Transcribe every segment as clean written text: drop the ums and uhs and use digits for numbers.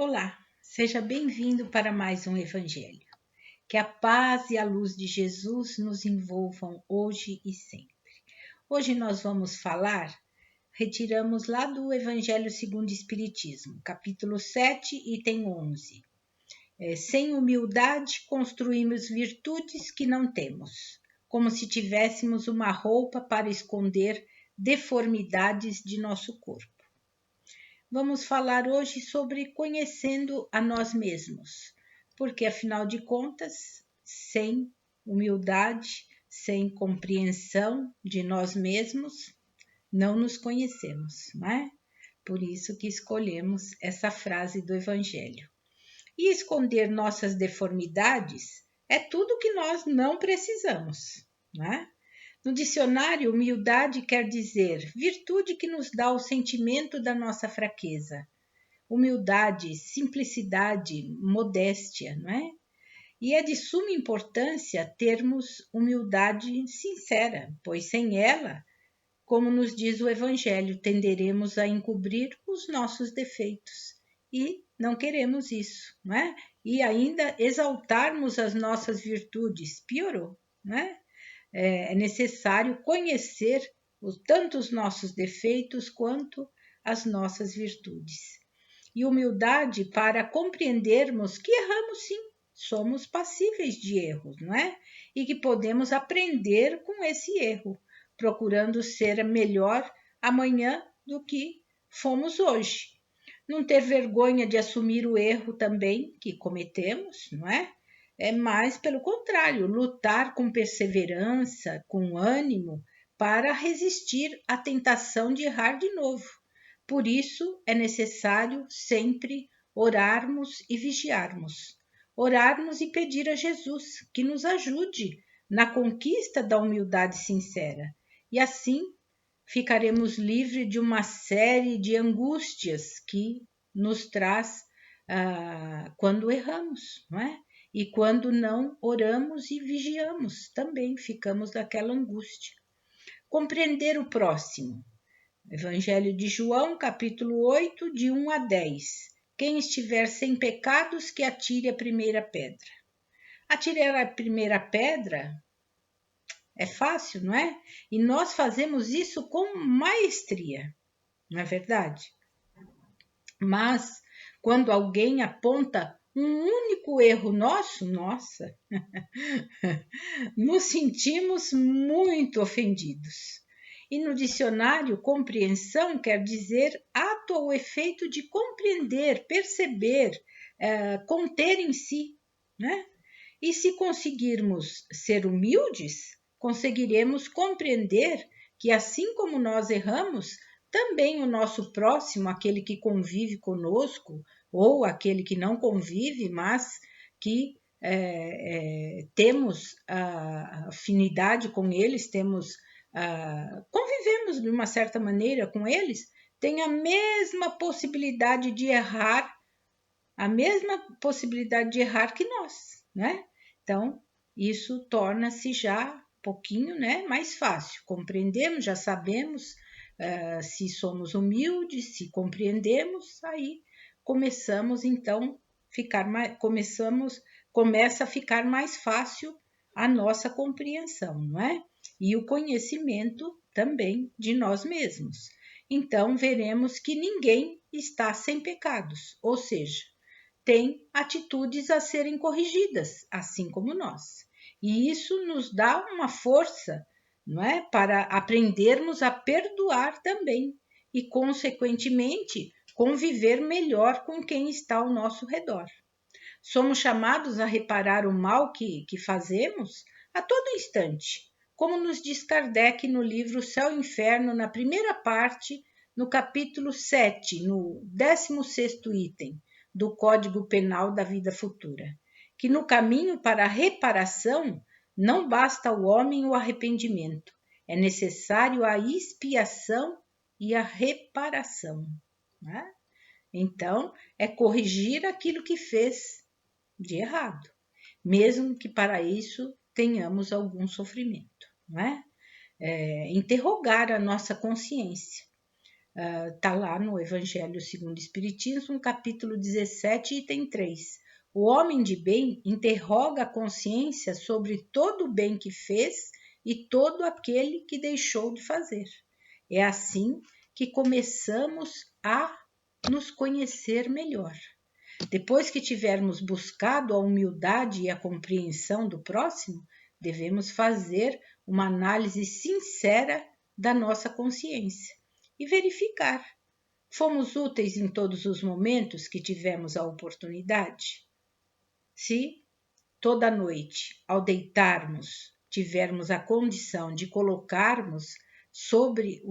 Olá, seja bem-vindo para mais um Evangelho. Que a paz e a luz de Jesus nos envolvam hoje e sempre. Hoje nós vamos retiramos lá do Evangelho segundo o Espiritismo, capítulo 7, item 11. Sem humildade construímos virtudes que não temos, como se tivéssemos uma roupa para esconder deformidades de nosso corpo. Vamos falar hoje sobre conhecendo a nós mesmos, porque afinal de contas, sem humildade, sem compreensão de nós mesmos, não nos conhecemos, não é? Por isso que escolhemos essa frase do Evangelho. E esconder nossas deformidades é tudo que nós não precisamos, não é? No dicionário, humildade quer dizer virtude que nos dá o sentimento da nossa fraqueza. Humildade, simplicidade, modéstia, não é? E é de suma importância termos humildade sincera, pois sem ela, como nos diz o Evangelho, tenderemos a encobrir os nossos defeitos. E não queremos isso, não é? E ainda exaltarmos as nossas virtudes, piorou, não é? É necessário conhecer tanto os nossos defeitos quanto as nossas virtudes. E humildade para compreendermos que erramos sim, somos passíveis de erros, não é? E que podemos aprender com esse erro, procurando ser melhor amanhã do que fomos hoje. Não ter vergonha de assumir o erro também que cometemos, não é? Mas, pelo contrário, lutar com perseverança, com ânimo, para resistir à tentação de errar de novo. Por isso, é necessário sempre orarmos e vigiarmos. Orarmos e pedir a Jesus que nos ajude na conquista da humildade sincera. E assim, ficaremos livres de uma série de angústias que nos traz quando erramos, não é? E quando não oramos e vigiamos, também ficamos daquela angústia. Compreender o próximo. Evangelho de João, capítulo 8, de 1 a 10. Quem estiver sem pecados, que atire a primeira pedra. Atirar a primeira pedra é fácil, não é? E nós fazemos isso com maestria, não é verdade? Mas quando alguém aponta um único erro nosso, nossa, nos sentimos muito ofendidos. E no dicionário, compreensão quer dizer ato ou efeito de compreender, perceber, conter em si, né? E se conseguirmos ser humildes, conseguiremos compreender que assim como nós erramos, também o nosso próximo, aquele que convive conosco, ou aquele que não convive, mas que temos afinidade com eles, convivemos de uma certa maneira com eles, tem a mesma possibilidade de errar, que nós, né? Então, isso torna-se já um pouquinho, né, mais fácil. Compreendemos, já sabemos se somos humildes, se compreendemos, aí começamos então começa a ficar mais fácil a nossa compreensão, não é? E o conhecimento também de nós mesmos. Então, veremos que ninguém está sem pecados, ou seja, tem atitudes a serem corrigidas, assim como nós. E isso nos dá uma força, não é? Para aprendermos a perdoar também e, consequentemente, conviver melhor com quem está ao nosso redor. Somos chamados a reparar o mal que fazemos a todo instante, como nos diz Kardec no livro Céu e Inferno, na primeira parte, no capítulo 7, no 16º item do Código Penal da Vida Futura, que no caminho para a reparação não basta ao homem o arrependimento, é necessário a expiação e a reparação. Né? Então, é corrigir aquilo que fez de errado, mesmo que para isso tenhamos algum sofrimento, não é? Interrogar a nossa consciência. Está lá no Evangelho segundo o Espiritismo, capítulo 17, item 3. O homem de bem interroga a consciência sobre todo o bem que fez e todo aquele que deixou de fazer. É assim que começamos a nos conhecer melhor. Depois que tivermos buscado a humildade e a compreensão do próximo, devemos fazer uma análise sincera da nossa consciência e verificar: fomos úteis em todos os momentos que tivemos a oportunidade? Se toda noite, ao deitarmos, tivermos a condição de colocarmos sobre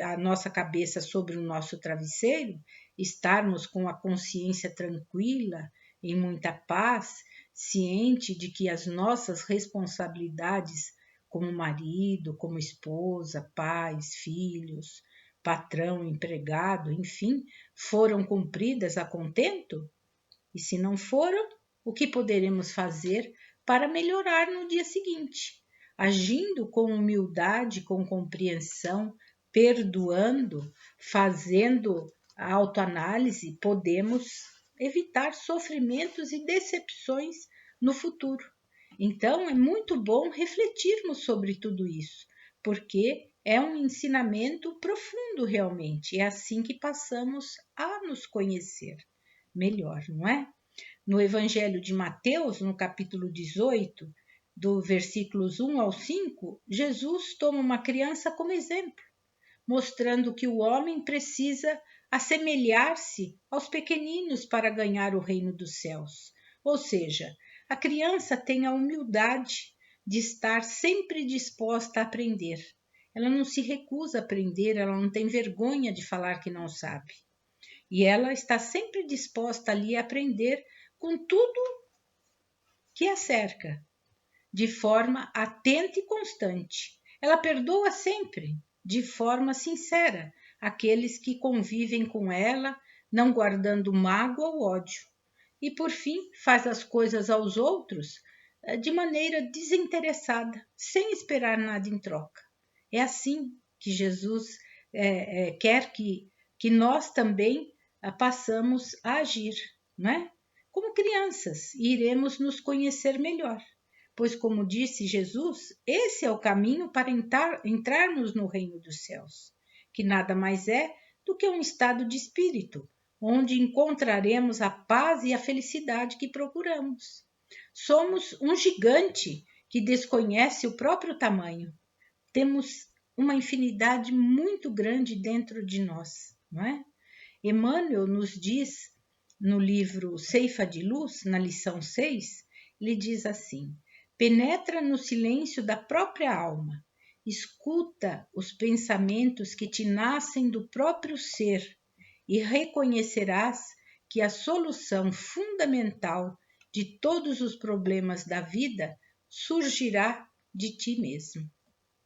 a nossa cabeça sobre o nosso travesseiro, estarmos com a consciência tranquila, em muita paz, ciente de que as nossas responsabilidades como marido, como esposa, pais, filhos, patrão, empregado, enfim, foram cumpridas a contento? E se não foram, o que poderemos fazer para melhorar no dia seguinte? Agindo com humildade, com compreensão, perdoando, fazendo a autoanálise, podemos evitar sofrimentos e decepções no futuro. Então, é muito bom refletirmos sobre tudo isso, porque é um ensinamento profundo realmente. É assim que passamos a nos conhecer melhor, não é? No Evangelho de Mateus, no capítulo 18, do versículos 1 ao 5, Jesus toma uma criança como exemplo, mostrando que o homem precisa assemelhar-se aos pequeninos para ganhar o reino dos céus. Ou seja, a criança tem a humildade de estar sempre disposta a aprender. Ela não se recusa a aprender, ela não tem vergonha de falar que não sabe. E ela está sempre disposta ali a aprender com tudo que a cerca, de forma atenta e constante. Ela perdoa sempre, de forma sincera, aqueles que convivem com ela, não guardando mágoa ou ódio. E, por fim, faz as coisas aos outros de maneira desinteressada, sem esperar nada em troca. É assim que Jesus quer que nós também passamos a agir, não é? Como crianças, e iremos nos conhecer melhor. Pois, como disse Jesus, esse é o caminho para entrarmos no reino dos céus, que nada mais é do que um estado de espírito, onde encontraremos a paz e a felicidade que procuramos. Somos um gigante que desconhece o próprio tamanho. Temos uma infinidade muito grande dentro de nós, não é? Emmanuel nos diz no livro Ceifa de Luz, na lição 6, ele diz assim: penetra no silêncio da própria alma, escuta os pensamentos que te nascem do próprio ser e reconhecerás que a solução fundamental de todos os problemas da vida surgirá de ti mesmo.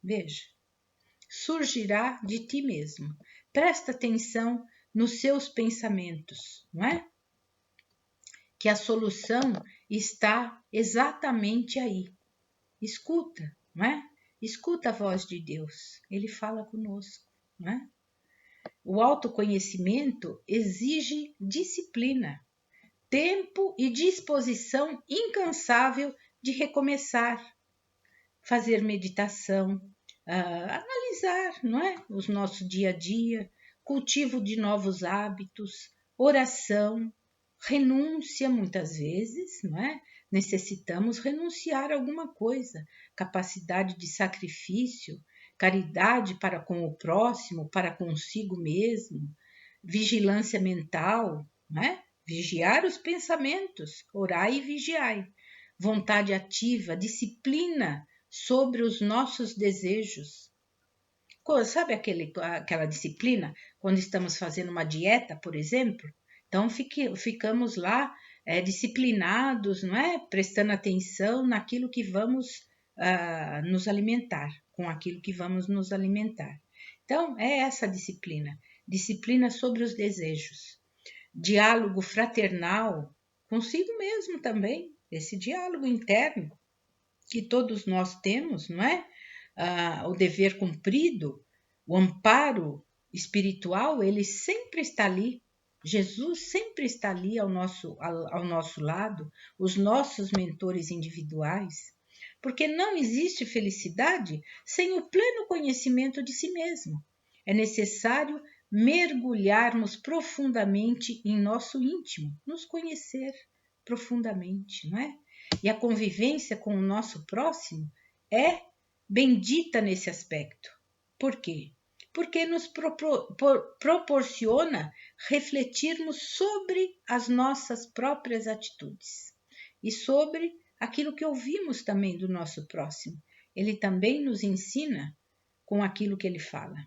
Veja, surgirá de ti mesmo. Presta atenção nos seus pensamentos, não é? Que a solução está exatamente aí. Escuta, não é? Escuta a voz de Deus. Ele fala conosco, não é? O autoconhecimento exige disciplina, tempo e disposição incansável de recomeçar, fazer meditação, analisar, não é? O nosso dia a dia, cultivo de novos hábitos, oração, renúncia muitas vezes, não é? Necessitamos renunciar a alguma coisa, capacidade de sacrifício, caridade para com o próximo, para consigo mesmo, vigilância mental, não é? Vigiar os pensamentos, orai e vigiai, vontade ativa, disciplina sobre os nossos desejos. Sabe aquela disciplina quando estamos fazendo uma dieta, por exemplo? Então ficamos lá disciplinados, não é? Prestando atenção naquilo que vamos nos alimentar, com aquilo que vamos nos alimentar. Então é essa disciplina sobre os desejos. Diálogo fraternal consigo mesmo também, esse diálogo interno que todos nós temos, não é? O dever cumprido, o amparo espiritual, ele sempre está ali. Jesus sempre está ali ao nosso lado, os nossos mentores individuais, porque não existe felicidade sem o pleno conhecimento de si mesmo. É necessário mergulharmos profundamente em nosso íntimo, nos conhecer profundamente, não é? E a convivência com o nosso próximo é bendita nesse aspecto. Por quê? Porque nos proporciona refletirmos sobre as nossas próprias atitudes e sobre aquilo que ouvimos também do nosso próximo. Ele também nos ensina com aquilo que ele fala.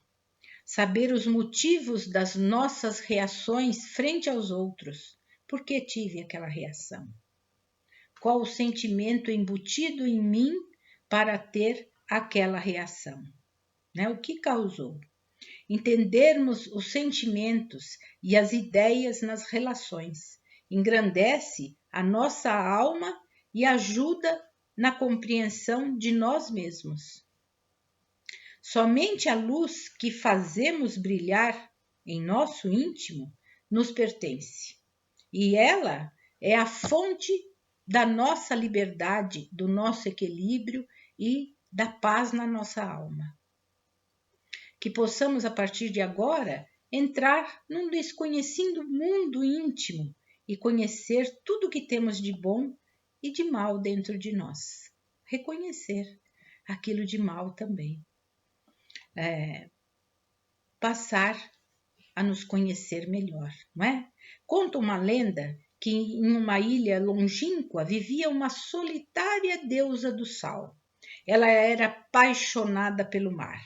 Saber os motivos das nossas reações frente aos outros. Por que tive aquela reação? Qual o sentimento embutido em mim para ter aquela reação? Né? O que causou? Entendermos os sentimentos e as ideias nas relações engrandece a nossa alma e ajuda na compreensão de nós mesmos. Somente a luz que fazemos brilhar em nosso íntimo nos pertence, e ela é a fonte da nossa liberdade, do nosso equilíbrio e da paz na nossa alma. Que possamos, a partir de agora, entrar num desconhecido mundo íntimo e conhecer tudo o que temos de bom e de mal dentro de nós. Reconhecer aquilo de mal também. Passar a nos conhecer melhor, não é? Conta uma lenda que em uma ilha longínqua vivia uma solitária deusa do sal. Ela era apaixonada pelo mar.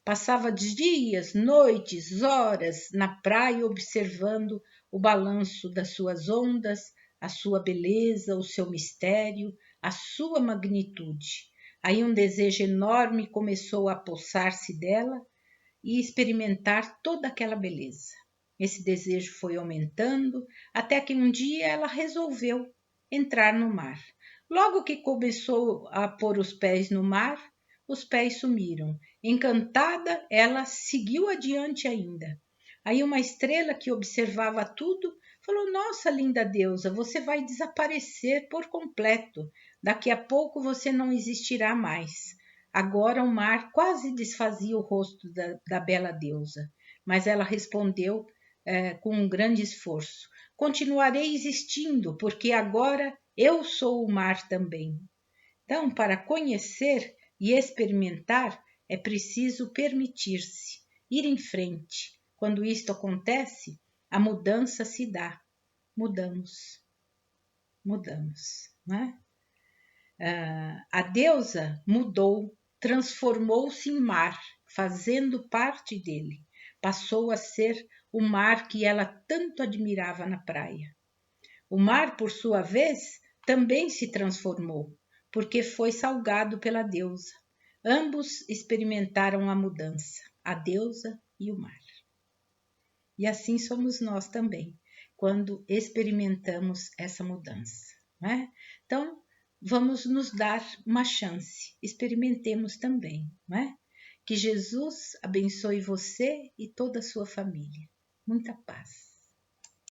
Passava dias, noites, horas na praia observando o balanço das suas ondas, a sua beleza, o seu mistério, a sua magnitude. Aí um desejo enorme começou a apossar-se dela e experimentar toda aquela beleza. Esse desejo foi aumentando até que um dia ela resolveu entrar no mar. Logo que começou a pôr os pés no mar, os pés sumiram. Encantada, ela seguiu adiante ainda. Aí uma estrela que observava tudo falou: "Nossa, linda deusa, você vai desaparecer por completo. Daqui a pouco você não existirá mais." Agora o mar quase desfazia o rosto da bela deusa, mas ela respondeu com um grande esforço: "Continuarei existindo, porque agora eu sou o mar também." Então, para conhecer e experimentar, é preciso permitir-se, ir em frente. Quando isto acontece, a mudança se dá. Mudamos, não é? A deusa mudou, transformou-se em mar, fazendo parte dele. Passou a ser o mar que ela tanto admirava na praia. O mar, por sua vez, também se transformou, porque foi salgado pela deusa. Ambos experimentaram a mudança, a deusa e o mar. E assim somos nós também, quando experimentamos essa mudança, não é? Então, vamos nos dar uma chance, experimentemos também, não é? Que Jesus abençoe você e toda a sua família. Muita paz.